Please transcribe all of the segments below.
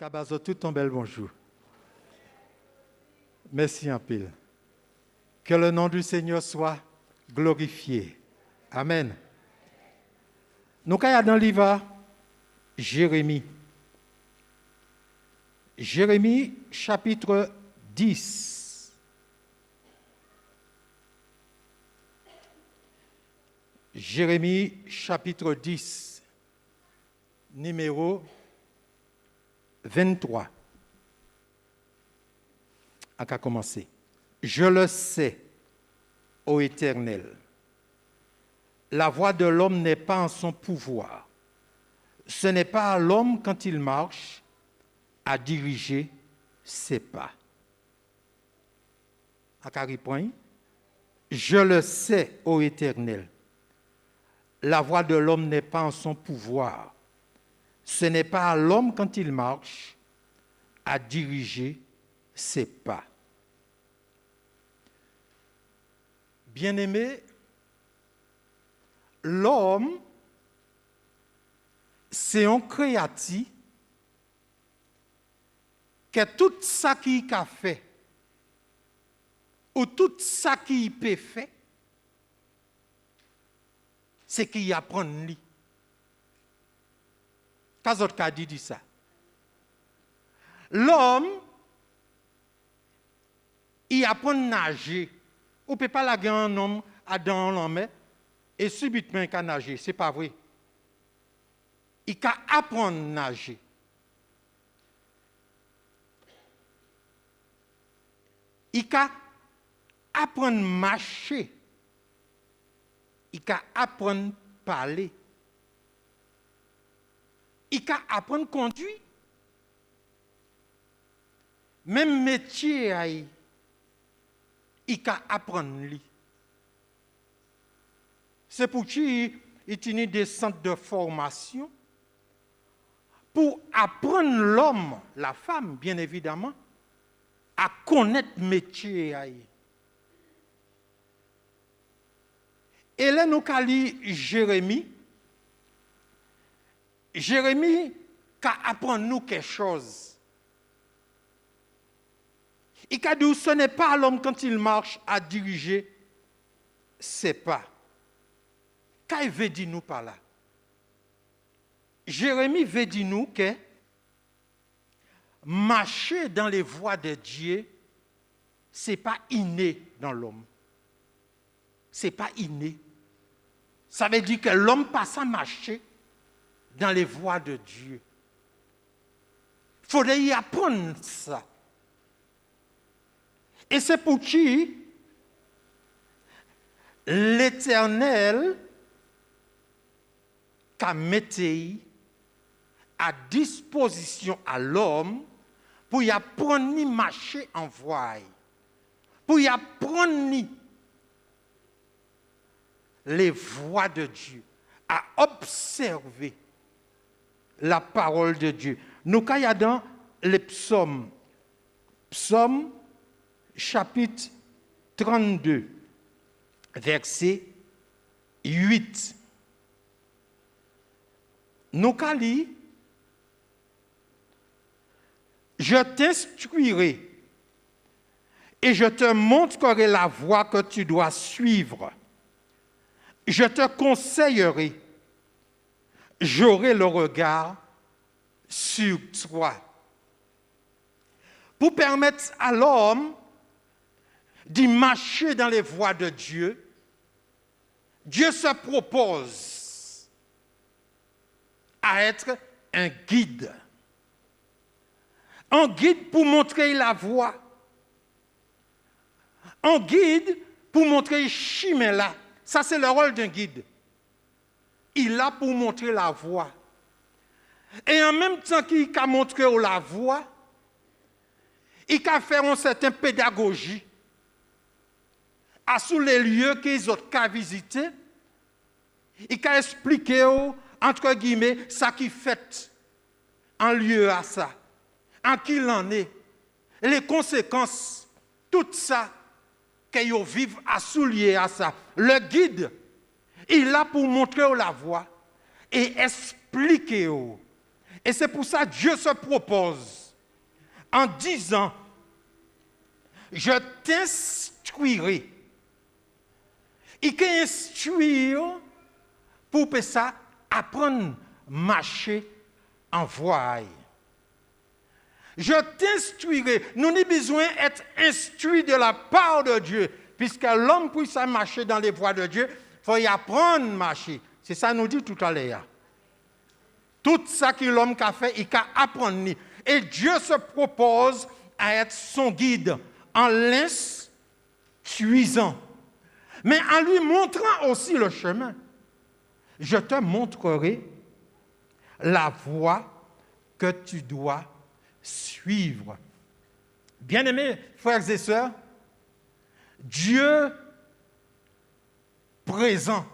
Cabazo, tout ton bel bonjour. Merci en pile. Que le nom du Seigneur soit glorifié. Amen. Nous sommes dans le livre Jérémie. Jérémie, chapitre 10. Jérémie, chapitre 10, numéro 23. On va commencer. Je le sais, ô Éternel, la voix de l'homme n'est pas en son pouvoir. Ce n'est pas à l'homme, quand il marche, à diriger ses pas. Je le sais, ô Éternel, la voix de l'homme n'est pas en son pouvoir. Ce n'est pas à l'homme, quand il marche, à diriger ses pas. Bien-aimé, l'homme, c'est un créatif que tout ça qu'il a fait, ou tout ça qu'il peut faire, c'est qu'il apprend lui. Qu'est-ce que dit ça? L'homme, il apprend à nager. On ne peut pas laguer un homme dans l'homme et subitement il peut nager. Ce n'est pas vrai. Il peut apprendre à nager. Il peut apprendre à marcher. Il peut apprendre à parler. Il peut apprendre à conduire. Même métier, il peut apprendre. C'est pour qui il y a des centres de formation pour apprendre l'homme, la femme, bien évidemment, à connaître le métier. Et là, nous avons lu Jérémie. Jérémie apprend nous quelque chose. Il a dit, ce n'est pas l'homme quand il marche à diriger ses pas. Qu'est-ce qu'il veut dire nous par là? Jérémie veut dire nous que marcher dans les voies de Dieu, ce n'est pas inné dans l'homme. Ce n'est pas inné. Ça veut dire que l'homme passe à marcher dans les voies de Dieu. Il faudrait y apprendre ça. Et c'est pour qui l'Éternel a mis à disposition à l'homme pour y apprendre à marcher en voie, pour y apprendre les voies de Dieu, à observer la parole de Dieu. Nous sommes dans les psaumes. Psaume chapitre 32, verset 8. Nous allons, je t'instruirai et je te montrerai la voie que tu dois suivre. Je te conseillerai, j'aurai le regard sur toi. Pour permettre à l'homme d'y marcher dans les voies de Dieu, Dieu se propose à être un guide. Un guide pour montrer la voie. Un guide pour montrer le chemin là. Ça, c'est le rôle d'un guide. Il est là pour montrer la voie. Et en même temps qu'il a montré la voie, il a fait une certaine pédagogie à sous les lieux qu'ils ont visités. Il a expliqué, entre guillemets, ça qui fait en lieu à ça, en qui il en est, les conséquences, tout ça qu'ils vivent à soulier à ça. Le guide, il est là pour montrer la voie et expliquer Et c'est pour ça que Dieu se propose en disant, je t'instruirai. Il peut instruire pour que ça apprendre à marcher en voie. Je t'instruirai. Nous avons besoin d'être instruits de la part de Dieu. Puisque l'homme puisse marcher dans les voies de Dieu, il faut y apprendre à marcher. C'est ça nous dit tout à l'heure. Tout ça que l'homme a fait, il a appris. Et Dieu se propose à être son guide en l'instruisant. Mais en lui montrant aussi le chemin. Je te montrerai la voie que tu dois suivre. Bien-aimés frères et sœurs, Dieu présent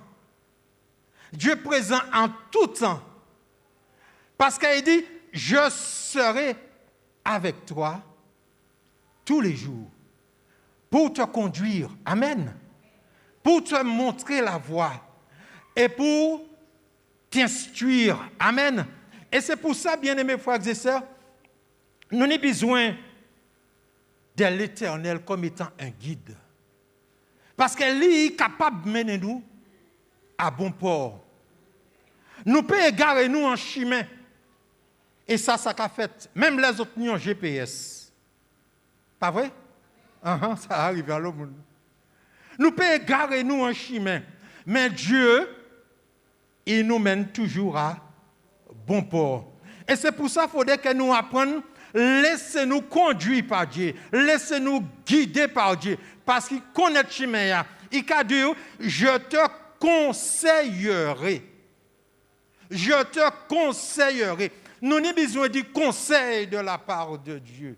en tout temps, parce qu'il dit, je serai avec toi tous les jours pour te conduire, amen, pour te montrer la voie et pour t'instruire, amen. Et c'est pour ça, bien-aimés frères et sœurs, nous avons besoin de l'Éternel comme étant un guide. Parce qu'elle est capable de mener nous à bon port. Nous pouvons égarer nous en chemin. Et ça qu'a fait. Même les autres ont GPS. Pas vrai? Ça arrive à l'homme. Nous pouvons égarer nous en chemin. Mais Dieu, il nous mène toujours à bon port. Et c'est pour ça qu'il faudrait que nous apprenions. Laissez-nous conduire par Dieu. Laissez-nous guider par Dieu. Parce qu'il connaît le chemin. Il a dit, je te conseillerai. Je te conseillerai. Nous avons besoin du conseil de la part de Dieu.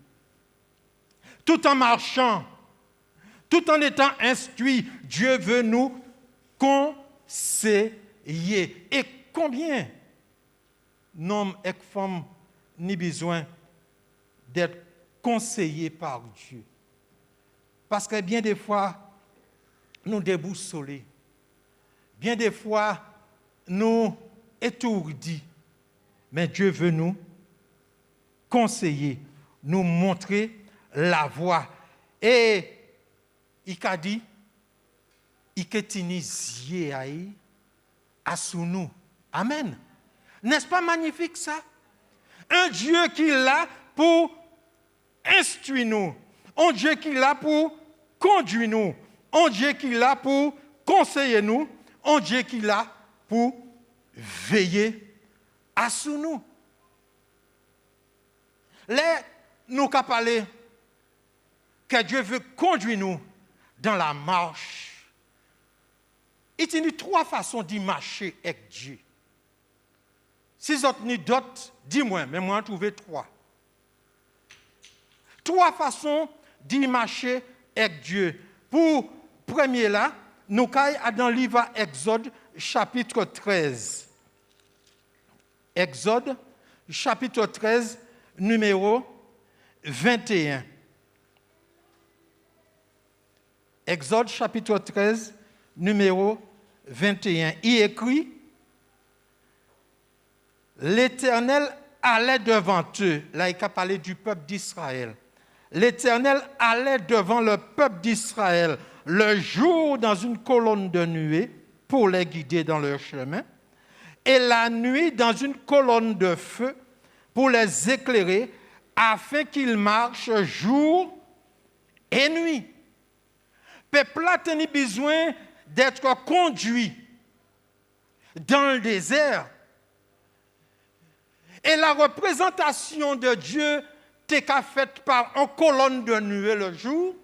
Tout en marchant, tout en étant instruit, Dieu veut nous conseiller. Et combien d'hommes et femmes ont besoin d'être conseillés par Dieu? Parce que bien des fois, nous déboussolés. Bien des fois, nous étourdis. Mais Dieu veut nous conseiller, nous montrer la voie. Et il a dit, il a à sous nous. Amen. N'est-ce pas magnifique ça? Un Dieu qui est là pour instruire nous. Un Dieu qui est là pour conduire nous. Un Dieu qui est là pour conseiller nous. Un Dieu qui est là pour veiller à sous nous. Là, nous avons parlé que Dieu veut conduire nous dans la marche. Il y a 3 façons d'y marcher avec Dieu. Si vous avez d'autres, dis-moi, mais moi, j'en ai trouvé 3. 3 façons d'y marcher avec Dieu. Pour premier là, nous sommes dans le livre Exode, chapitre 13. Exode, chapitre 13, numéro 21. Exode, chapitre 13, numéro 21. Il écrit, l'Éternel allait devant eux. Là, il a parlé du peuple d'Israël. L'Éternel allait devant le peuple d'Israël le jour dans une colonne de nuée pour les guider dans leur chemin, et la nuit dans une colonne de feu pour les éclairer, afin qu'ils marchent jour et nuit. Le peuple a besoin d'être conduit dans le désert. Et la représentation de Dieu était faite par une colonne de nuée le jour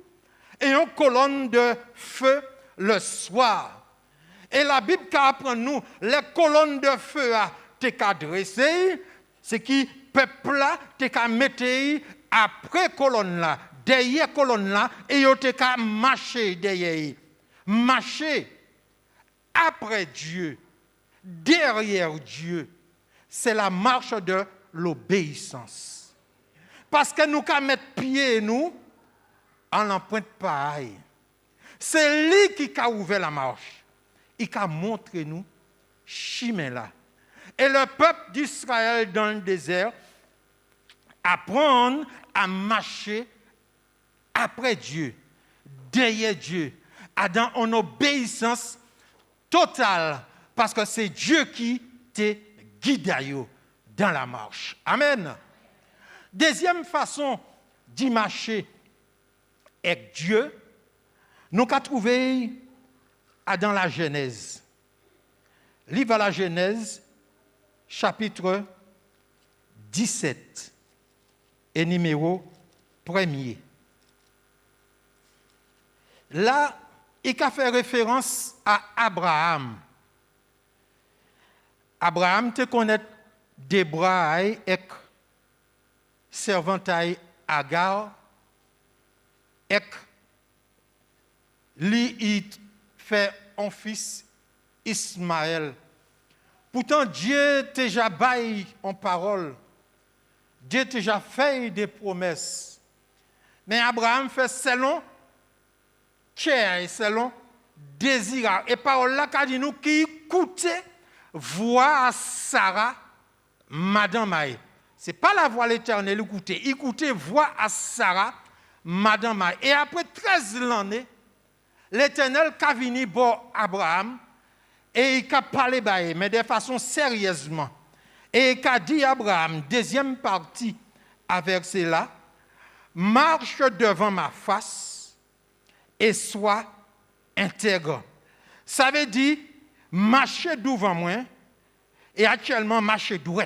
et une colonne de feu le soir. Et la Bible apprend nous, les colonnes de feu étaient dressées, ce qui peuple là était mettre après colonne là, derrière colonne là, et ils étaient marcher derrière. Marcher après Dieu, derrière Dieu. C'est la marche de l'obéissance. Parce que nous qu'à mettre pied nous en empreinte pareille. C'est lui qui a ouvert la marche. Il a montré nous chemin là. Et le peuple d'Israël dans le désert apprend à marcher après Dieu, derrière Dieu, en obéissance totale, parce que c'est Dieu qui te guide dans la marche. Amen. Deuxième façon d'y marcher avec Dieu, nous avons trouvé dans la Genèse. Livre à la Genèse, chapitre 17 et numéro 1er. Là, il a fait référence à Abraham. Abraham te connaît Débra et servante Agar et lui il fait un fils Ismaël. Pourtant Dieu t'a déjà baillé en parole. Dieu t'a déjà fait des promesses. Mais Abraham fait selon cœur et selon désir. Et parole là qu'a dit nous qui écoutait voix à Sarah, Madame Maï. Ce n'est pas la voix de l'Éternel, écoutez. Écoutez, voix à Sarah, Madame Maï. Et après 13 années, l'Éternel a venu pour Abraham et il a parlé, mais de façon sérieusement. Et il a dit à Abraham, deuxième partie avec cela, marche devant ma face et sois intègre. Ça veut dire, marcher devant moi et actuellement marcher droit.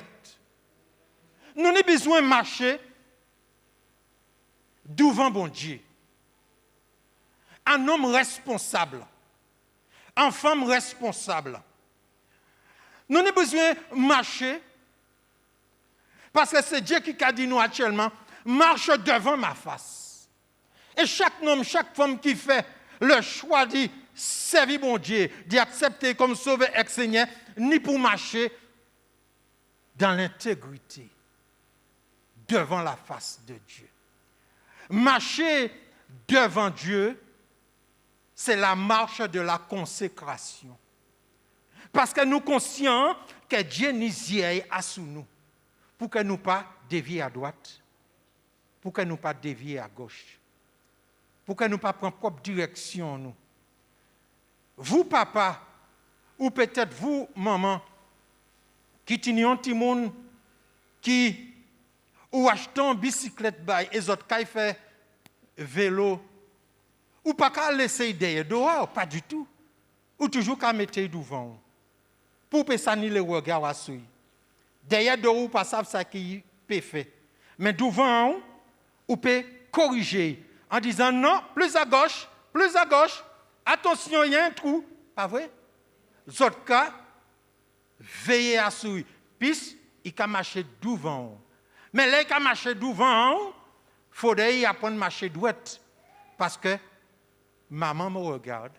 Nous avons besoin de marcher devant bon Dieu. Un homme responsable, une femme responsable. Nous avons besoin de marcher parce que c'est Dieu qui a dit nous actuellement, marche devant ma face. Et chaque homme, chaque femme qui fait le choix de servir bon Dieu, d'accepter comme sauveur et Seigneur, ni pour marcher dans l'intégrité devant la face de Dieu. Marcher devant Dieu, c'est la marche de la consécration. Parce que nous sommes conscients que Dieu nous y a sous nous, pour que nous ne pas dévier à droite, pour que nous ne pas dévier à gauche, pour que nous ne pas prendre propre direction. Nous. Vous, papa, ou peut-être vous, maman, qui tenez un petit monde qui ou achetant une bicyclette et les autres qui font vélo, ou pas qu'à laisser derrière dehors, pas du tout. Ou toujours qu'à mettre devant. Pour que ça n'y le regard à suivre. Derrière dehors, pas savent ça qui peut faire. Mais devant, ou peut corriger en disant non, plus à gauche, attention, il y a un trou. Pas vrai? Les autres cas, veillez à suivre. Puis, il a marché devant. Mais là, il a marché devant, il faudrait apprendre à marcher droit. Parce que maman me regarde,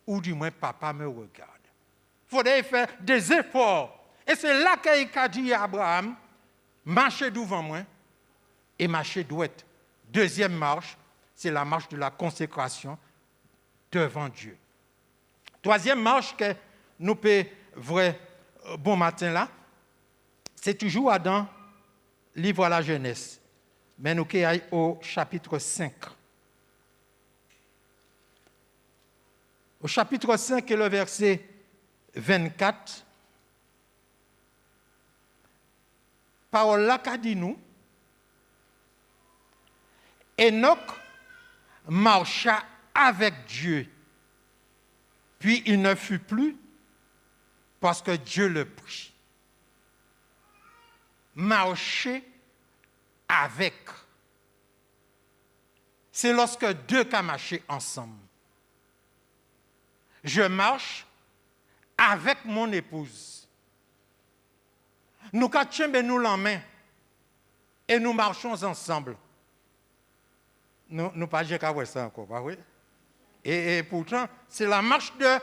ou du moins papa me regarde. Il faudrait faire des efforts. Et c'est là qu'il a dit à Abraham, marchez devant moi et marchez droit. Deuxième marche, c'est la marche de la consécration devant Dieu. Troisième marche que nous pouvons voir bon matin là, c'est toujours dans le livre à la Genèse. Mais nous allons au chapitre 5. Au chapitre 5 et le verset 24, parole là qu'a dit nous, Enoch marcha avec Dieu, puis il ne fut plus parce que Dieu le prit. Marcher avec. C'est lorsque deux cas marchent ensemble. Je marche avec mon épouse. Nous nous la main et nous marchons ensemble. Nous pas qu'à voir ça encore, pas vrai? Et pourtant, c'est la marche de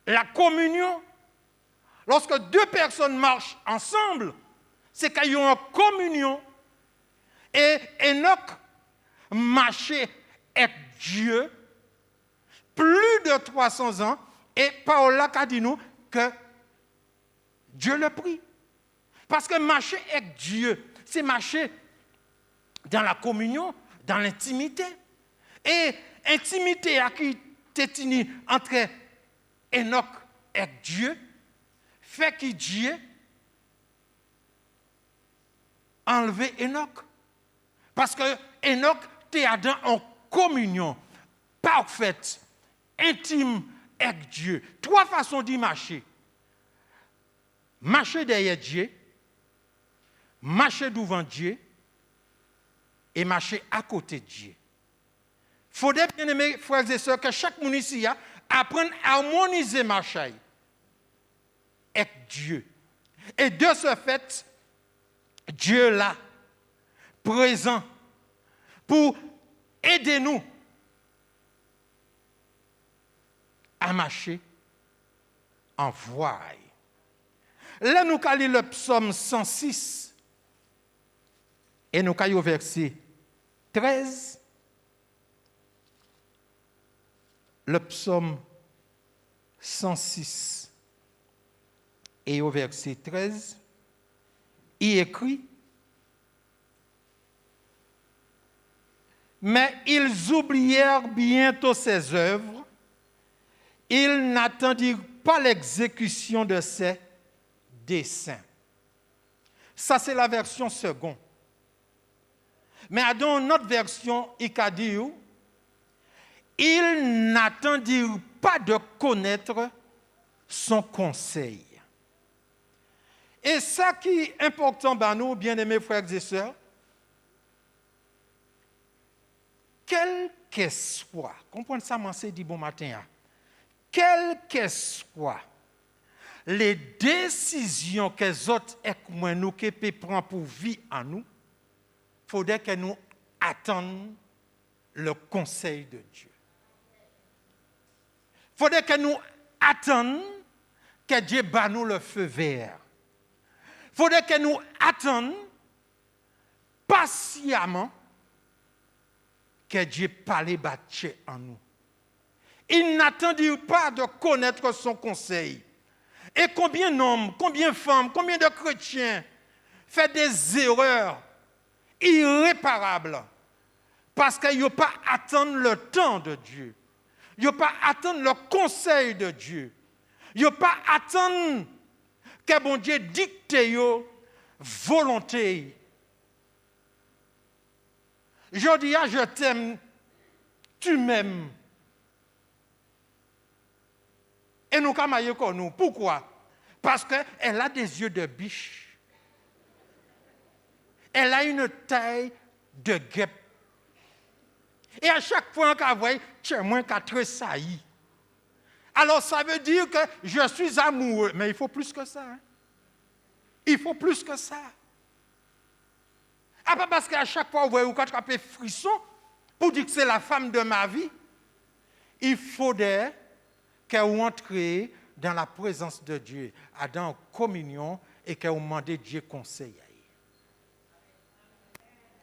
la communion. Lorsque deux personnes marchent ensemble, c'est qu'ils ont une communion. Et Enoch marchait avec Dieu plus de 300 ans. Et Paola a dit nous que Dieu le prie. Parce que marcher avec Dieu, c'est marcher dans la communion, dans l'intimité. Et intimité à qui t'es entre Enoch et Dieu, fait que Dieu enlevé Enoch. Parce que Enoch était en communion parfaite, intime avec Dieu. 3 façons d'y marcher. Marcher derrière Dieu, marcher devant Dieu et marcher à côté de Dieu. Il faudrait, bien aimés frères et sœurs, que chaque monde ici apprenne à harmoniser marcher avec Dieu. Et de ce fait, Dieu là, présent, pour aider nous à marcher en voie. Là, nous allons lire le psaume 106 et nous allons au verset 13. Le psaume 106 et au verset 13, il écrit: mais ils oublièrent bientôt ses œuvres, ils n'attendirent pas l'exécution de ses desseins. Ça, c'est la version seconde. Mais dans notre version, il a dit: ils n'attendirent pas de connaître son conseil. Et ça qui est important pour nous, bien-aimés frères et sœurs, quel que soit, comprenez ça, moi c'est dit bon matin, quel que soit les décisions que les autres et moi nous que prendre pour vie en nous, il faudrait que nous attendions le conseil de Dieu. Il faudrait que nous attendions que Dieu bat nous le feu vert. Il faudrait que nous attendions patiemment que Dieu parle battu en nous. Il n'attendit pas de connaître son conseil. Et combien d'hommes, combien de femmes, combien de chrétiens font des erreurs irréparables parce qu'ils n'ont pas attendu le temps de Dieu. Ils n'ont pas attendu le conseil de Dieu. Ils n'ont pas attendu que bon Dieu dicte leur volonté. Je dis, je t'aime, tu m'aimes. Et nous, comme nous. Pourquoi? Parce qu'elle a des yeux de biche. Elle a une taille de guêpe. Et à chaque fois qu'elle voit, tu es moins qu'à tressaillir. Alors ça veut dire que je suis amoureux. Mais il faut plus que ça. Hein? Il faut plus que ça. Ah, pas parce qu'à chaque fois, vous voyez, quand tu as fait frisson, pour dire que c'est la femme de ma vie, il faudrait qu'elle entre dans la présence de Dieu, dans communion, et qu'elle demande Dieu conseil.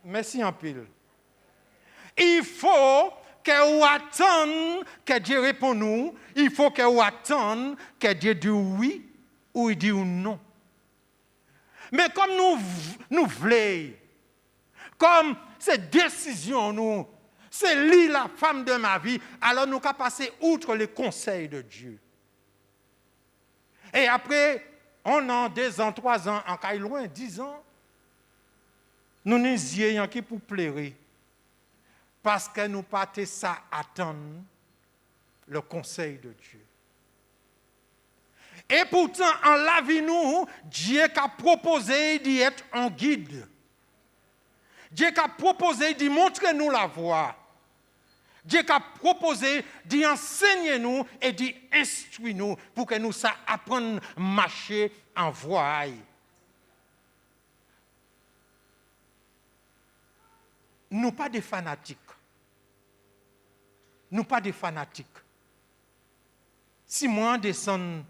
Merci en pile. Il faut qu'elle attende que Dieu réponde nous. Il faut qu'elle attende que Dieu dise oui ou il dit non. Mais comme nous voulons, comme cette décision, nous, c'est lui la femme de ma vie, alors nous allons passer outre les conseils de Dieu. Et après, 1 an, 2 ans, 3 ans, en cas loin, 10 ans, nous nous y qui pour plaire. Parce que nous pas ça attendre le conseil de Dieu. Et pourtant, en la vie, nous, Dieu a proposé d'être un guide. Dieu a proposé de montrer nous la voie. Dieu a proposé d'enseigner nous et d'instruire nous pour que nous apprenions à marcher en voie. Nous pas des fanatiques. Nous pas des fanatiques. Si moi descends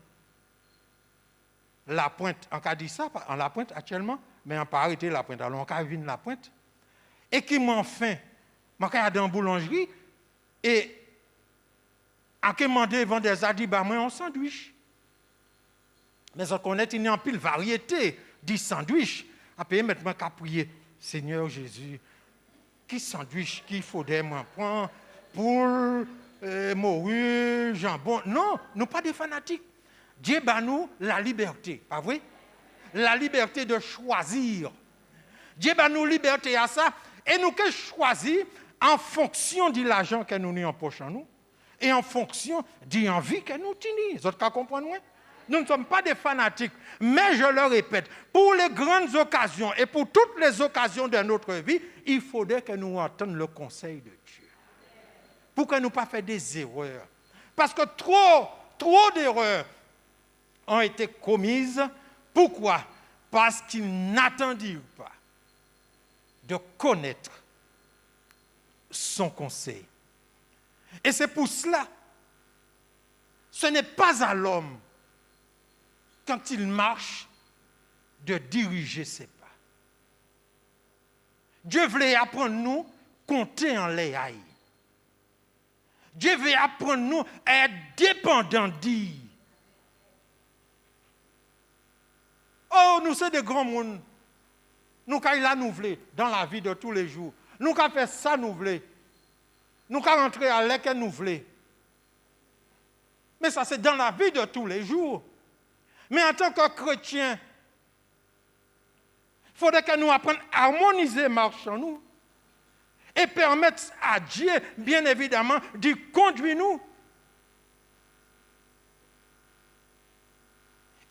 la pointe, on a dit ça, en la pointe actuellement, mais on n'a pas arrêté la pointe, alors on a vu la pointe, et qui m'en faim, je suis dans une boulangerie, et à qui demandé vendre des adibas, moi un sandwich. Mais on connaît, il y a en pile variété de sandwich. Après, maintenant, qu'à prier, Seigneur Jésus, qui sandwich, qui faudrait moi prendre, poule, morue, jambon. Non, nous pas des fanatiques. Dieu bat nous la liberté, pas vrai? La liberté de choisir. Dieu bat nous liberté à ça, et nous que choisir en fonction de l'argent que nous avons en poche en nous, et en fonction de l'envie que nous tenons. Vous avez compris? Nous ne sommes pas des fanatiques, mais je le répète, pour les grandes occasions et pour toutes les occasions de notre vie, il faudrait que nous entendions le conseil de Dieu. Pour que nous ne pas fassions des erreurs. Parce que trop d'erreurs ont été commises. Pourquoi? Parce qu'ils n'attendirent pas de connaître son conseil. Et c'est pour cela, ce n'est pas à l'homme, quand il marche, de diriger ses pas. Dieu voulait apprendre nous compter en les haïs. Dieu veut apprendre nous à être dépendants d'Il. Oh, nous sommes des grands mondes. Nous quand il a nous voulons dans la vie de tous les jours. Nous quand fait ça nous voulons. Nous quand rentrer à l'école nous voulons. Mais ça c'est dans la vie de tous les jours. Mais en tant que chrétien, il faudrait que nous apprenions à harmoniser marche en nous et permettre à Dieu, bien évidemment, de conduire nous.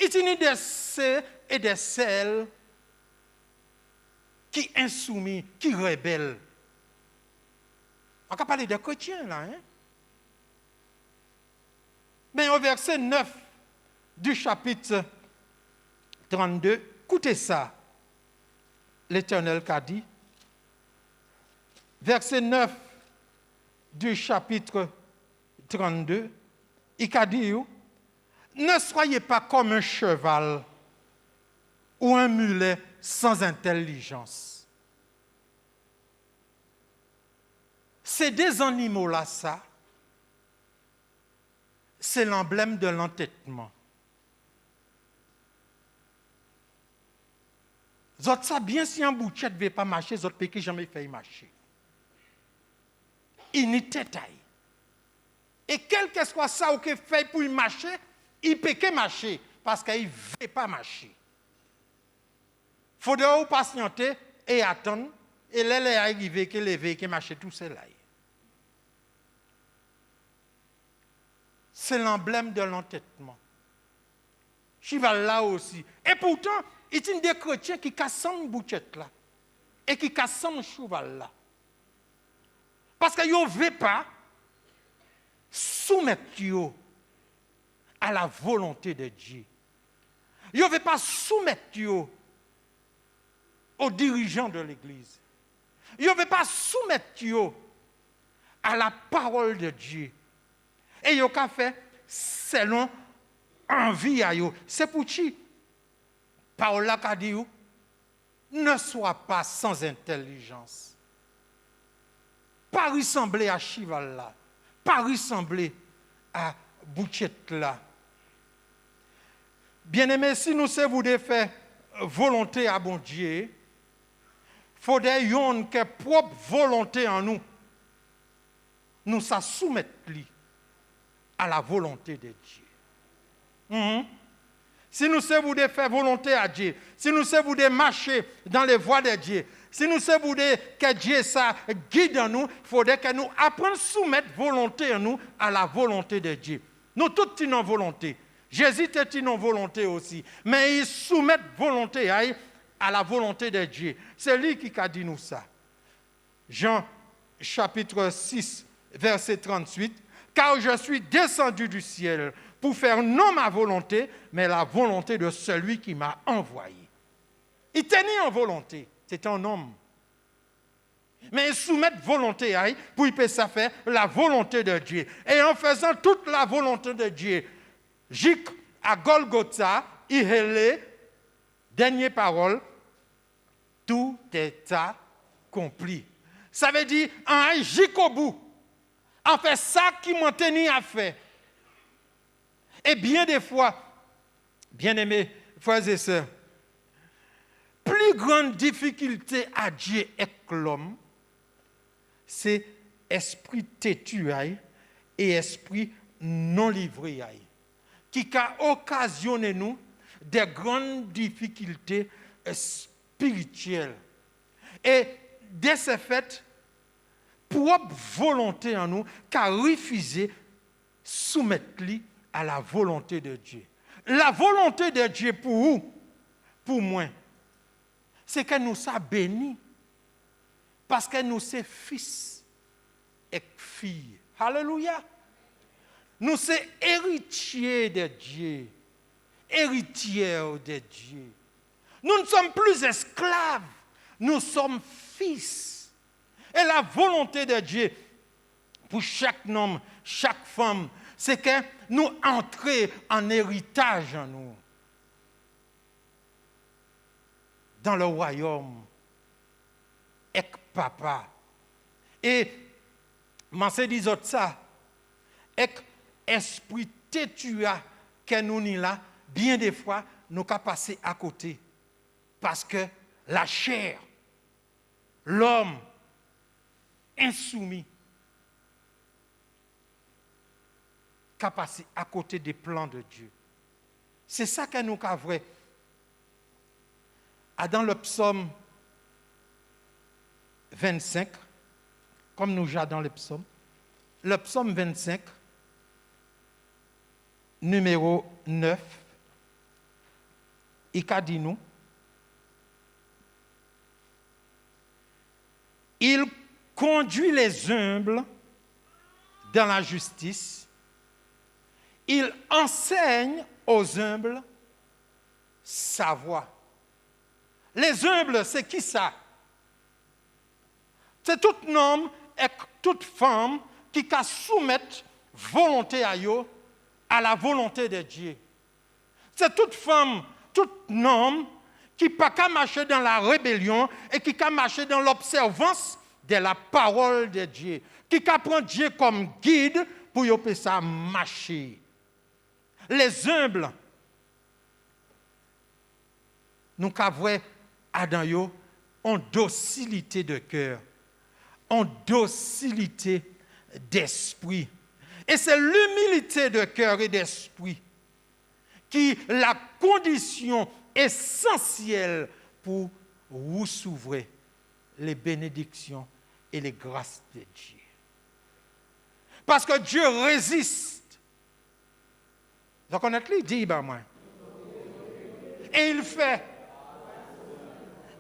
Il y a des ceux et des celles qui insoumis, qui rebelles. On va parler des chrétiens là. Hein? Mais au verset 9 du chapitre 32, écoutez ça. L'Éternel qu'a dit. Verset 9 du chapitre 32, il a dit, ne soyez pas comme un cheval ou un mulet sans intelligence. Ces deux animaux-là, ça, c'est l'emblème de l'entêtement. Vous savez bien si un bouchet ne veut pas marcher, vous ne pouvez jamais faire marcher. Il n'y tête. Et quel que soit ça ou que fait pour marcher, il peut que marcher parce qu'il ne veut pas marcher. Il faudra patienter et attendre. Et là, il est arrivé que les véhicules marchent tout cela. C'est l'emblème de l'entêtement. Cheval là aussi. Et pourtant, il y a des chrétiens qui cassent une bouchette là. Et qui cassent un cheval là. Parce qu'ils ne veulent pas soumettre à la volonté de Dieu. Ils ne veulent pas soumettre aux dirigeants de l'Église. Ils ne veulent pas soumettre à la parole de Dieu. Et ils ont fait selon envie à eux. C'est pour qui Paul a dit, ne sois pas sans intelligence. Pas ressembler à cheval là. Pas ressembler à bouchette là. Bien-aimés, si nous savons de faire volonté à bon Dieu, il faudrait que propre volonté en nous. Nous ça soumettre à la volonté de Dieu. Si nous savons de faire volonté à Dieu, si nous savons de marcher dans les voies de Dieu, si nous savons que Dieu ça guide en nous, il faudrait que nous apprenions à soumettre volonté en nous à la volonté de Dieu. Nous tous tenons volonté. Jésus était une volonté aussi. Mais il soumet volonté à la volonté de Dieu. C'est lui qui a dit nous ça. Jean chapitre 6, verset 38. Car je suis descendu du ciel pour faire non ma volonté, mais la volonté de celui qui m'a envoyé. Il tenait en volonté. C'est un homme. Mais il soumet volonté pour qu'il puisse faire la volonté de Dieu. Et en faisant toute la volonté de Dieu, à Golgotha, il est dernière parole, tout est accompli. Ça veut dire, en jusqu'au bout, en fait ça qui m'a tenu à faire. Et bien des fois, Bien-aimés frères et sœurs, plus grande difficulté à Dieu avec l'homme, c'est esprit têtu et esprit non livré qui a occasionné nous des grandes difficultés spirituelles. Et de ce fait, propre volonté en nous qu'a refusé soumettre à la volonté de Dieu. La volonté de Dieu pour vous, pour moi, c'est que nous sommes bénis parce que nous sommes fils et filles. Alléluia. Nous sommes héritiers de Dieu, héritières de Dieu. Nous ne sommes plus esclaves, nous sommes fils. Et la volonté de Dieu pour chaque homme, chaque femme, c'est que nous entrions en héritage en nous. Dans le royaume, avec papa. Et, je dis ça, avec esprit têtu que nous n'y là, bien des fois, nous avons passé à côté. Parce que la chair, l'homme insoumis, a passé à côté des plans de Dieu. C'est ça que nous avons. Dans le psaume 25, comme nous avons dans le psaume 25, numéro 9, il a dit nous, il conduit les humbles dans la justice, il enseigne aux humbles sa voie. Les humbles, c'est qui ça? C'est tout homme et toute femme qui peut soumettre volonté à la volonté de Dieu. C'est toute femme, tout homme qui ne peut pas marcher dans la rébellion et qui peut marcher dans l'observance de la parole de Dieu. Qui peut prendre Dieu comme guide pour y ça marcher. Les humbles, nous avons Adam en docilité de cœur, en docilité d'esprit. Et c'est l'humilité de cœur et d'esprit qui est la condition essentielle pour recevoir les bénédictions et les grâces de Dieu. Parce que Dieu résiste. Vous connaissez lui, dit moi. Et il fait.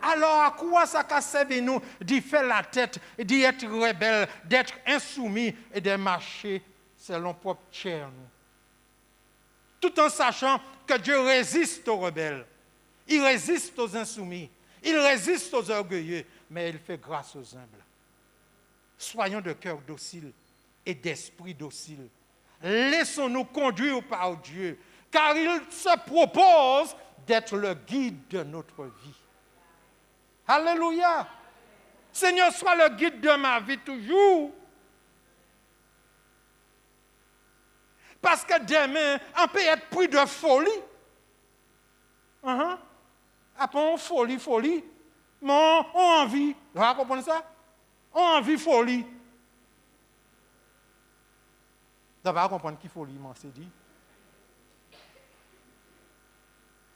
Alors, à quoi ça a servi nous d'y faire la tête, d'y être rebelle, d'être insoumis et de marcher selon propre chair, nous? Tout en sachant que Dieu résiste aux rebelles, il résiste aux insoumis, il résiste aux orgueilleux, mais il fait grâce aux humbles. Soyons de cœur docile et d'esprit docile. Laissons-nous conduire par Dieu, car il se propose d'être le guide de notre vie. Alléluia. Seigneur, sois le guide de ma vie toujours. Parce que demain, on peut être pris de folie. Après, on folie. Mais on a envie. Vous comprenez ça? On a envie folie. Vous allez comprendre qui folie, moi, c'est dit.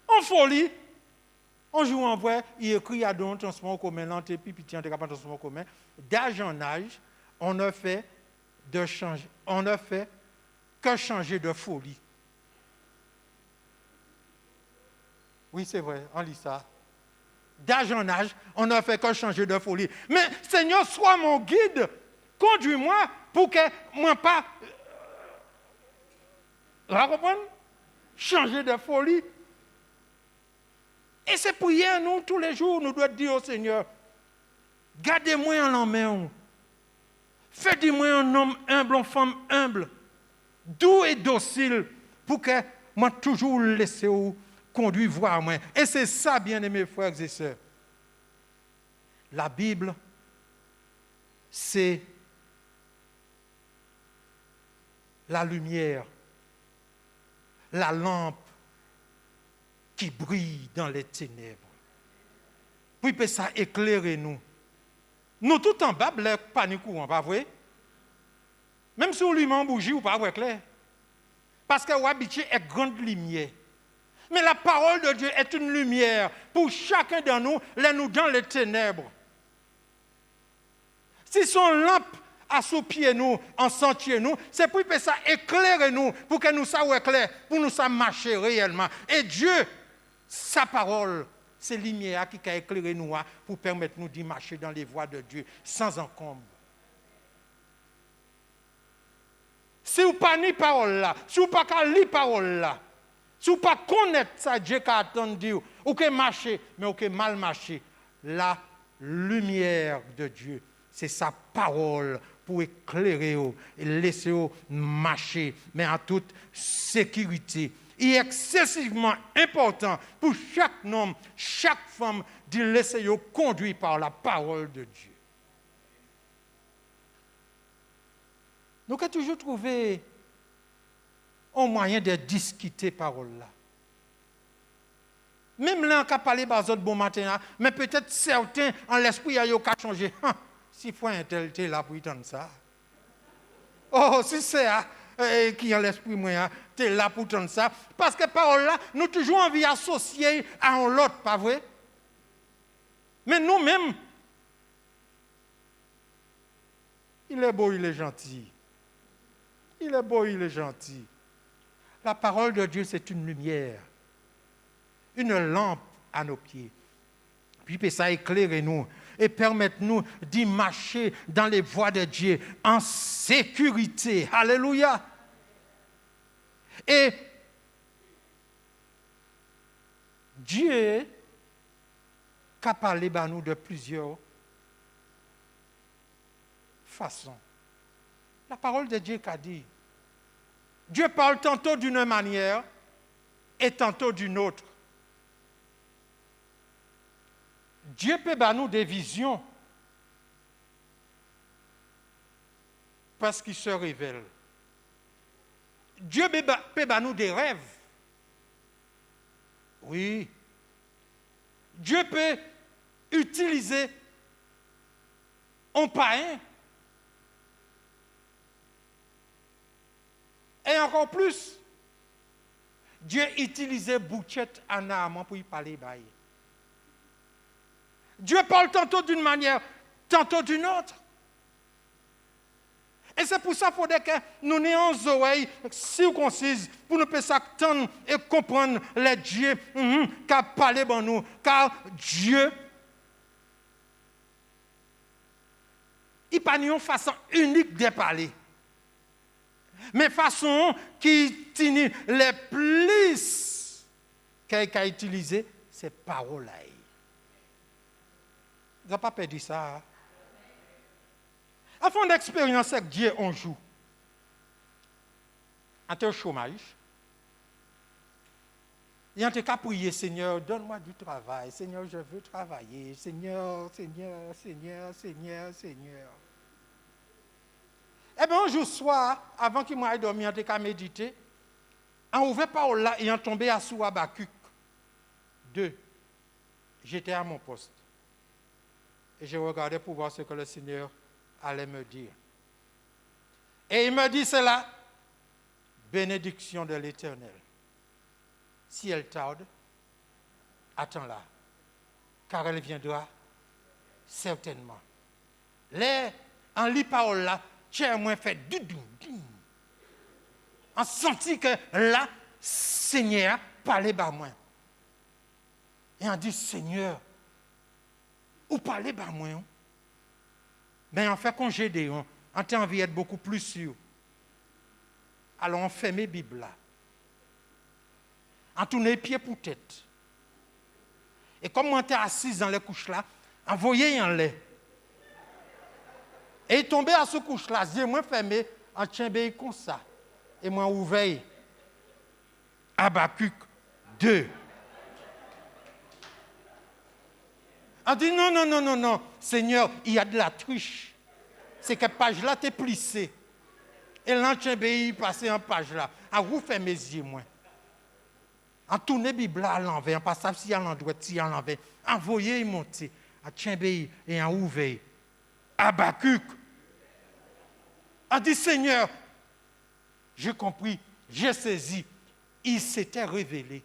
On folie. On joue en vrai, il écrit à don transport en commun, l'anté, puis petit en transport en commun. D'âge en âge, on ne fait que changer de folie. Oui, c'est vrai, on lit ça. D'âge en âge, on ne fait que changer de folie. Mais Seigneur, sois mon guide, conduis-moi pour que moi pas vous comprenez? Changer de folie. Et c'est prier nous tous les jours, nous devons dire au Seigneur, gardez-moi en main. Faites-moi un homme humble, une femme humble, doux et docile, pour que moi toujours laisser conduire voir moi. Et c'est ça, bien-aimés frères et sœurs. La Bible, c'est la lumière, la lampe qui brille dans les ténèbres. Puis peut ça éclairer nous. Nous tout en bas, les paniques courant, pas vrai? Même si on lui met bougie ou pas vrai clair. Parce que l'habitude est grande lumière. Mais la parole de Dieu est une lumière pour chacun de nous, nous dans les ténèbres. Si son lampe à sous pied nous, en sentier nous, c'est pour que ça éclaire nous, pour que nous soyons clairs, pour nous ça marcher réellement. Et Dieu, sa parole, c'est lumière qui a éclairé nous pour permettre nous d'y marcher dans les voies de Dieu sans encombre. Si vous pas ni parole là, si vous pas lire parole là, si vous pas connaître ça Dieu qui attend Dieu, ou que marcher, mais ou que mal marcher, la lumière de Dieu, c'est sa parole pour éclairer et laisser marcher, mais en toute sécurité. Il est excessivement important pour chaque homme, chaque femme, de laisser conduire par la parole de Dieu. Nous avons toujours trouvé un moyen de discuter parole là. Même là, on a parlé par autres bon matin, mais peut-être certains, en l'esprit, ils ont changé. Si faut un tel là pour entendre ça. Oh, si c'est qui en l'esprit, moi, tu es là pour entendre ça. Parce que parole là, nous avons toujours envie d'associer à un autre, pas vrai? Mais nous-mêmes, il est beau, il est gentil. Il est beau, il est gentil. La parole de Dieu, c'est une lumière, une lampe à nos pieds. Puis ça éclaire nous et permet nous d'y marcher dans les voies de Dieu en sécurité. Alléluia. Et Dieu a parlé à nous de plusieurs façons. La parole de Dieu qu'a dit. Dieu parle tantôt d'une manière et tantôt d'une autre. Dieu peut nous des visions parce qu'il se révèle. Dieu peut nous des rêves. Oui. Dieu peut utiliser un païen. Et encore plus, Dieu utilisait Bouchette en Naaman pour y parler. Dieu parle tantôt d'une manière, tantôt d'une autre. Et c'est pour ça qu'il faudrait que nous ayons des oreilles circoncises pour nous puissions attendre et comprendre les dieux qui ont parlé de nous. Car Dieu, il n'y a pas une façon unique de parler. Mais façon qui tient les plus qu'elle a utilisé, c'est parole. Vous n'avez pas perdu ça. Hein? Avant d'expérience avec Dieu, on joue. En terre chômage, il y a un cas prier, Seigneur, donne-moi du travail. Seigneur, je veux travailler. Seigneur, Seigneur, Seigneur, Seigneur, Seigneur. Eh bien, un jour soir, avant qu'il m'aille dormir, en train de méditer, en ouvert parole là, et en tombé à sous Habakkuk 2. J'étais à mon poste. Et je regardais pour voir ce que le Seigneur allait me dire. Et il me dit cela, bénédiction de l'Éternel. Si elle tarde, attends-la, car elle viendra certainement. En lit parole là, j'ai moins fait doudoum. On sentit que là, Seigneur parlait par moi. Et on dit, Seigneur, ou parlez par moi. Mais on fait congéder, on a envie d'être beaucoup plus sûr. Alors on ferme les Bibles là. On tourne les pieds pour tête. Et comme on était assis dans les couches là, on voyait en l'air. Et il tombait à ce couche là, yeux moins fermés, en tient comme ça. Et moi ouvert. Habakkuk 2. On dit non, Seigneur, il y a de la triche. C'est que page là t'es plissé. Et l'enchaîné il passé en page là. À vous faire mes yeux, moi. en tourner la Bible à l'envers, en passant si à l'endroit, si à l'envers, envoyer monter, à Tchimbeï et en ouvert. Habakkuk a dit Seigneur, j'ai compris, j'ai saisi, il s'était révélé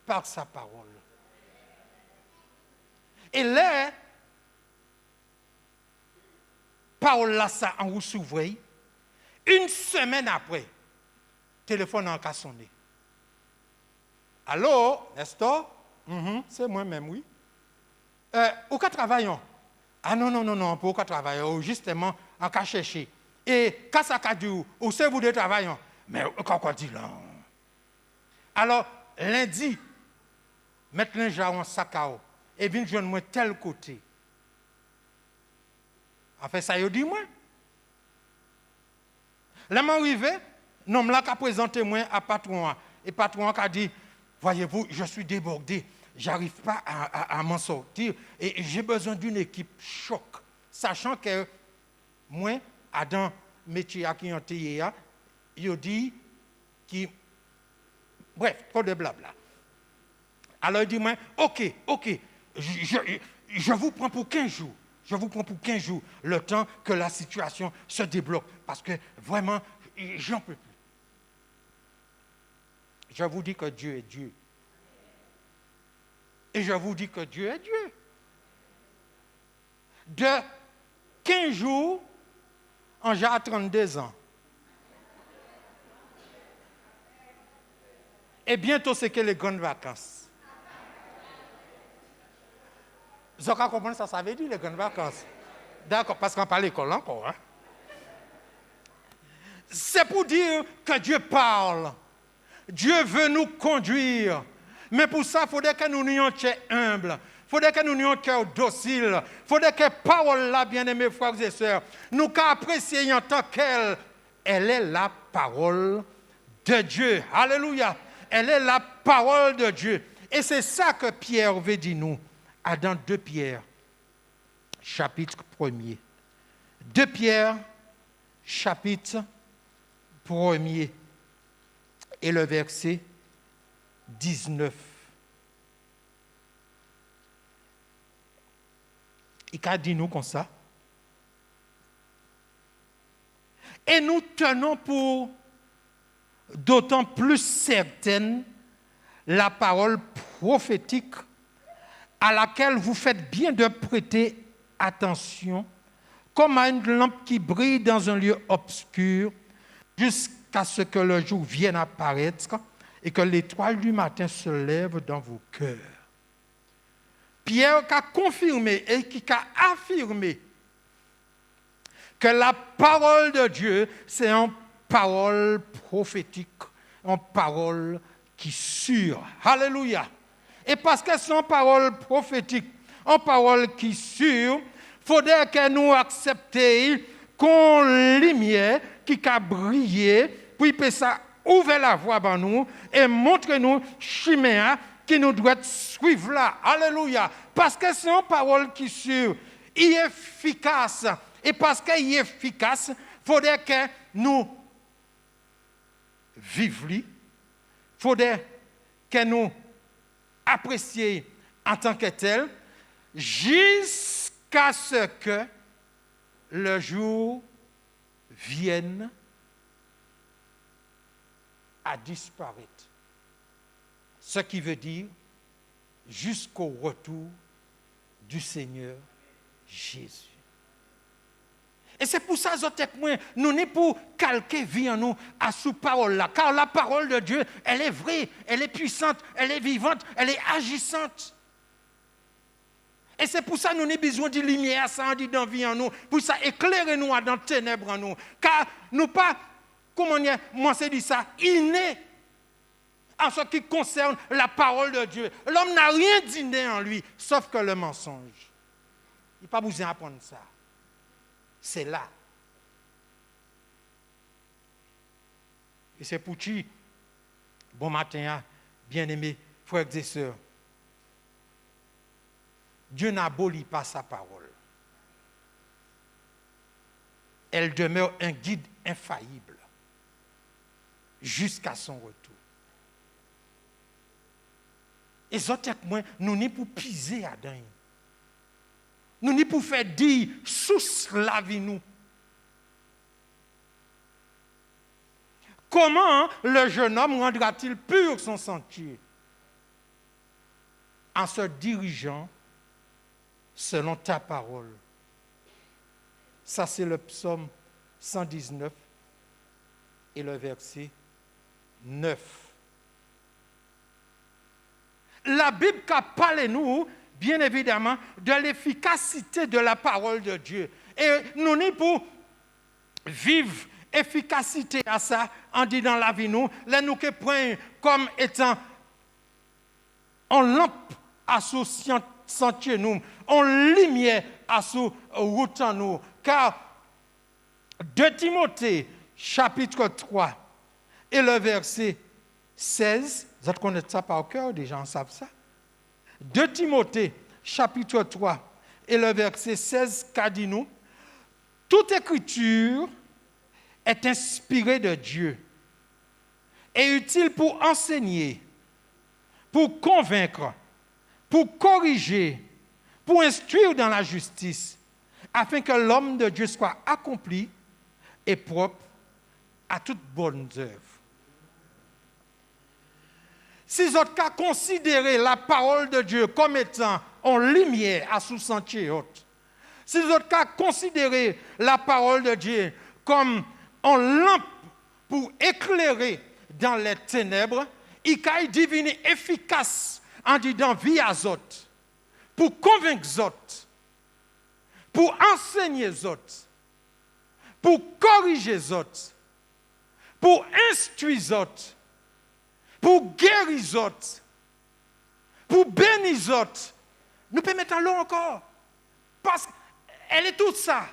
par sa parole. Et là, parole là, ça en vous s'ouvre. Une semaine après, téléphone en cas sonné. Allô, Nestor? C'est moi-même, oui. Où qu'à travaillons? Ah non, pour qu'à travailler, justement, en cas chercher. Et quand ça a dit, où c'est vous de travailler? Mais quoi dit là? Alors, lundi, mettre l'inja en sac à eau et venir joindre moi tel côté. En fait, ça y dit moi. Là, m'arrivé, non, là qu'a présenté moi à patron. Et patron a dit, voyez-vous, je suis débordé. J'arrive pas à m'en sortir et j'ai besoin d'une équipe choc. Sachant que moi, dans le métier qui ont été, il dit qui. Bref, trop de blabla. Alors il dit moi, ok, je vous prends pour 15 jours. Je vous prends pour 15 jours, le temps que la situation se débloque. Parce que vraiment, j'en peux plus. Je vous dis que Dieu est Dieu. Et je vous dis que Dieu est Dieu. De 15 jours, en j'ai 32 ans. Et bientôt, c'est que les grandes vacances. Vous avez compris ça veut dire les grandes vacances. D'accord, parce qu'on parle à l'école encore. Hein? C'est pour dire que Dieu parle. Dieu veut nous conduire. Mais pour ça, il faudrait que nous ayons cœur humble. Il faudrait que nous ayons cœur docile. Il faudrait que parole là, bien-aimés frères et sœurs, nous apprécions en tant qu'elle. Elle est la parole de Dieu. Alléluia. Elle est la parole de Dieu. Et c'est ça que Pierre veut dire nous. Dans 2 Pierre, chapitre 1er. 2 Pierre, chapitre 1er. Et le verset 19. Il a dit nous comme ça. Et nous tenons pour d'autant plus certaine la parole prophétique à laquelle vous faites bien de prêter attention, comme à une lampe qui brille dans un lieu obscur, jusqu'à ce que le jour vienne apparaître et que l'étoile du matin se lève dans vos cœurs. Pierre a confirmé et qui a affirmé que la parole de Dieu, c'est une parole prophétique, une parole qui sûre. Alléluia. Et parce que c'est une parole prophétique, une parole qui sûre, il faudrait que nous acceptions qu'on lumière qui a brillé, puis ça ouvre la voie pour nous et montre-nous chemin qui nous doit suivre là. Alléluia. Parce que c'est une parole qui sûre, il est efficace. Et parce qu'il est efficace, il faudrait que nous vivions, il faudrait que nous apprécier en tant que tel jusqu'à ce que le jour vienne à disparaître. Ce qui veut dire jusqu'au retour du Seigneur Jésus. Et c'est pour ça, nous n'est pour calquer vie en nous à sous parole là. Car la parole de Dieu, elle est vraie, elle est puissante, elle est vivante, elle est agissante. Et c'est pour ça que nous avons besoin de lumière, ça en dit dans vie en nous, pour ça éclairer nous dans les ténèbres en nous. Car nous pas, comment dire, moi c'est dit ça, inné en ce qui concerne la parole de Dieu. L'homme n'a rien d'inné en lui, sauf que le mensonge. Il n'a pas besoin d'apprendre ça. C'est là. Et c'est pour qui, bon matin, bien-aimés frères et sœurs, Dieu n'abolit pas sa parole. Elle demeure un guide infaillible jusqu'à son retour. Et autres moins, nous n'y pour piser à dedans. Nous n'y pour faire dire sous la vie nous. Comment le jeune homme rendra-t-il pur son sentier? En se dirigeant selon ta parole. Ça, c'est le psaume 119 et le verset 9. La Bible a parlé nous, bien évidemment, de l'efficacité de la parole de Dieu. Et nous n'y pour vivre efficacité à ça, en dit dans la vie nous, là nous que prenons comme étant en lampe à sous sentier nous, en lumière à sous route nous. Car 2 Timothée, chapitre 3, et le verset 16, vous connaissez ça par cœur, des gens savent ça. 2 Timothée, chapitre 3, et le verset 16, qu'a dit nous, toute écriture est inspirée de Dieu et utile pour enseigner, pour convaincre, pour corriger, pour instruire dans la justice, afin que l'homme de Dieu soit accompli et propre à toutes bonnes œuvres. Si vous avez considéré la parole de Dieu comme étant en lumière à sous sentier haute, si vous avez considéré la parole de Dieu comme en lampe pour éclairer dans les ténèbres, il est divine efficace en disant vie à autres, pour convaincre les autres, pour enseigner les autres, pour corriger les autres, pour instruire les autres, pour guérir les autres, pour bénir les autres. Nous pouvons mettre en l'eau encore. Parce qu'elle est toute ça.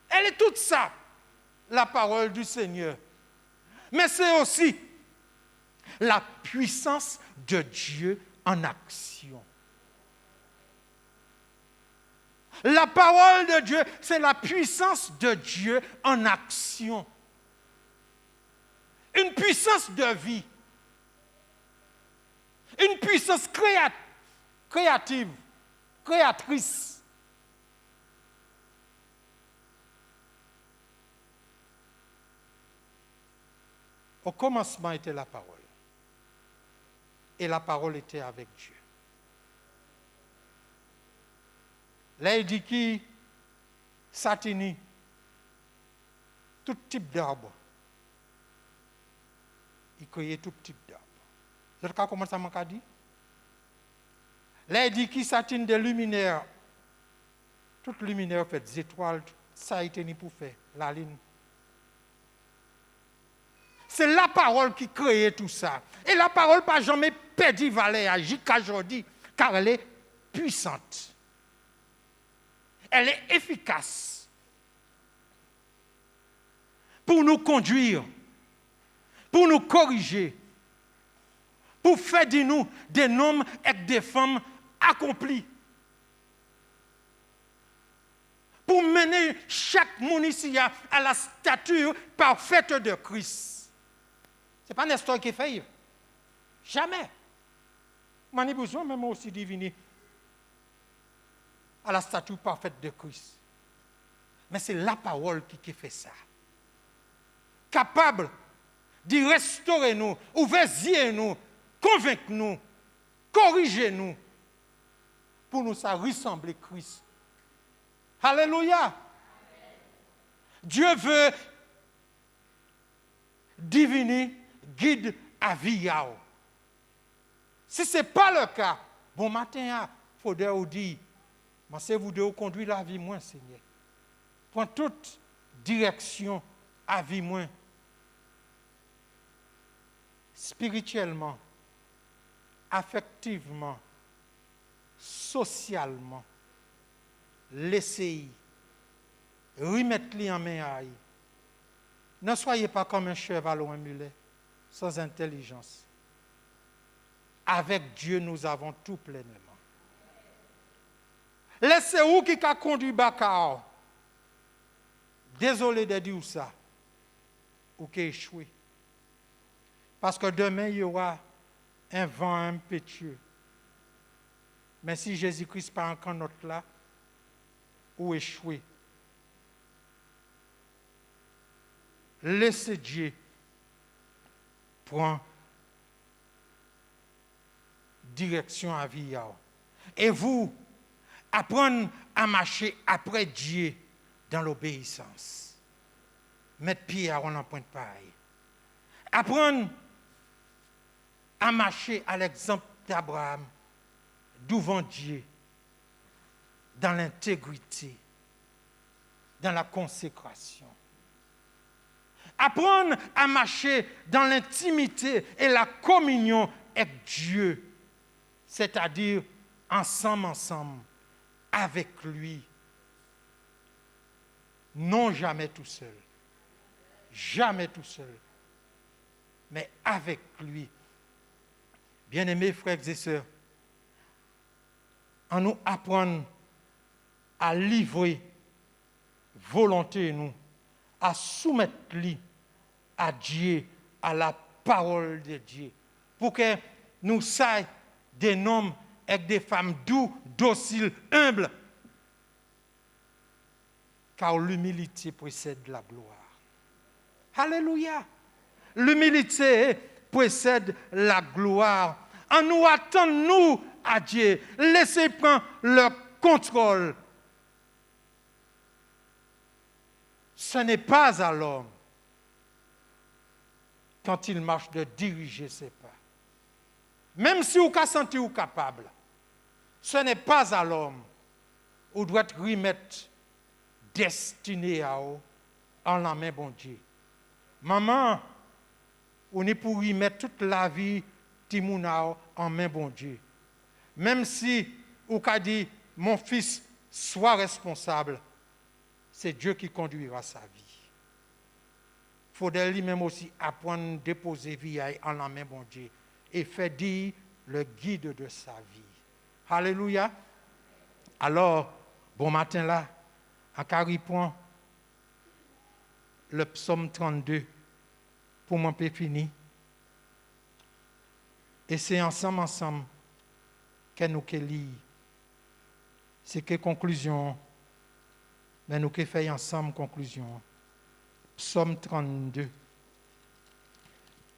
Elle est toute ça, la parole du Seigneur. Mais c'est aussi la puissance de Dieu en action. La parole de Dieu, c'est la puissance de Dieu en action. Une puissance de vie. Une puissance créative, créatrice. Au commencement était la parole. Et la parole était avec Dieu. Là, il dit qui satini, tout type d'arbre. Il cueillait tout type d'arbre. Vous savez comment ça m'a dit? Là, il dit qui satine des luminaires. Toutes les luminaires fait des étoiles, ça a été ni pour faire, la ligne. C'est la parole qui crée tout ça. Et la parole n'a jamais perdu valeur jusqu'à aujourd'hui, car elle est puissante. Elle est efficace pour nous conduire, pour nous corriger, pour faire de nous des hommes et des femmes accomplis, pour mener chaque monde ici à la stature parfaite de Christ. Ce n'est pas Nestor qui fait. Jamais. Je n'ai besoin même aussi diviner à la statue parfaite de Christ. Mais c'est la parole qui fait ça. Capable de restaurer nous, ouvrir nous, convaincre nous, corriger nous, pour nous ça ressembler à Christ. Alléluia. Dieu veut diviner, guide à vie. Si ce n'est pas le cas, bon matin, il faudrait vous dire, c'est vous de conduire la vie moins, Seigneur. Prends toute direction à vie moins. Spirituellement, affectivement, socialement, laissez-y, remettez-les en main à y. Ne soyez pas comme un cheval ou un mulet, sans intelligence. Avec Dieu, nous avons tout pleinement. Laissez-vous qui a conduit Bakao. Désolé de dire ça. Ou qui a échoué. Parce que demain, il y aura un vent impétueux Mais si Jésus-Christ pas encore notre là, ou échoué. Laissez Dieu prendre direction à vie. Et vous, apprendre à marcher après Dieu dans l'obéissance. Mettre pied à on en point de pareil. Apprendre à marcher à l'exemple d'Abraham devant Dieu dans l'intégrité, dans la consécration. Apprendre à marcher dans l'intimité et la communion avec Dieu, c'est-à-dire ensemble, avec lui. Non jamais tout seul. Jamais tout seul. Mais avec lui. Bien-aimés frères et sœurs, en nous apprendre à livrer volonté nous, à soumettre lui à Dieu, à la parole de Dieu, pour que nous soyons des hommes et des femmes doux, dociles, humbles, car l'humilité précède la gloire. Alléluia! L'humilité précède la gloire. En nous attendant, nous, à Dieu, laissez prendre le contrôle. Ce n'est pas à l'homme, quand il marche, de diriger ses pas. Même si vous vous sentez capable, ce n'est pas à l'homme. Vous doit remettre destiné à vous en la main bon Dieu. Maman, on est pour remettre toute la vie Timounao en main bon Dieu. Même si vous avez dit, mon fils, sois responsable, c'est Dieu qui conduira sa vie. Il faudrait lui-même aussi apprendre à déposer vie en la main bon Dieu et faire dire le guide de sa vie. Alléluia. Alors, bon matin là, à Caripon, le psaume 32, pour mon peu fini. Et c'est ensemble que nous lisons. C'est que conclusion, mais nous qui faisons ensemble conclusion. Psaume 32,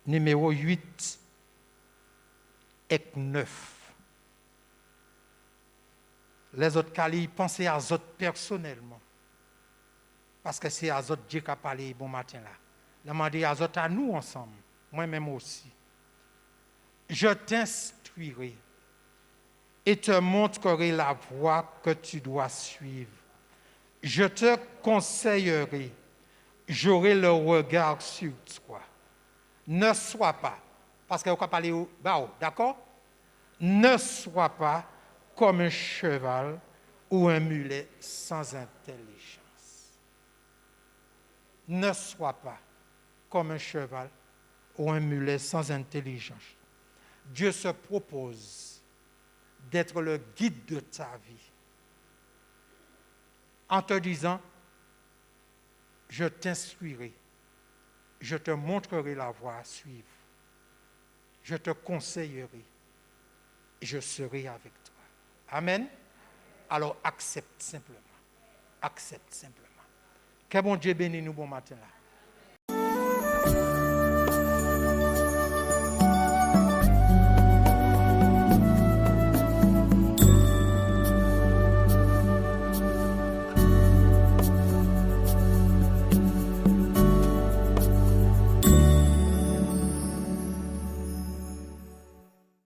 numéro 8 et 9. Les autres cali, pensez à autres personnellement. Parce que c'est à autres Dieu qui a parlé bon matin là. Demandez à autres à nous ensemble, moi-même aussi. Je t'instruirai et te montrerai la voie que tu dois suivre. Je te conseillerai, j'aurai le regard sur toi. Ne sois pas, parce que vous pouvez parler au bas, d'accord? Ne sois pas comme un cheval ou un mulet sans intelligence. Ne sois pas comme un cheval ou un mulet sans intelligence. Dieu se propose d'être le guide de ta vie en te disant, je t'instruirai, je te montrerai la voie à suivre, je te conseillerai et je serai avec toi. Amen. Alors accepte simplement. Accepte simplement. Que bon Dieu bénisse nous bon matin là.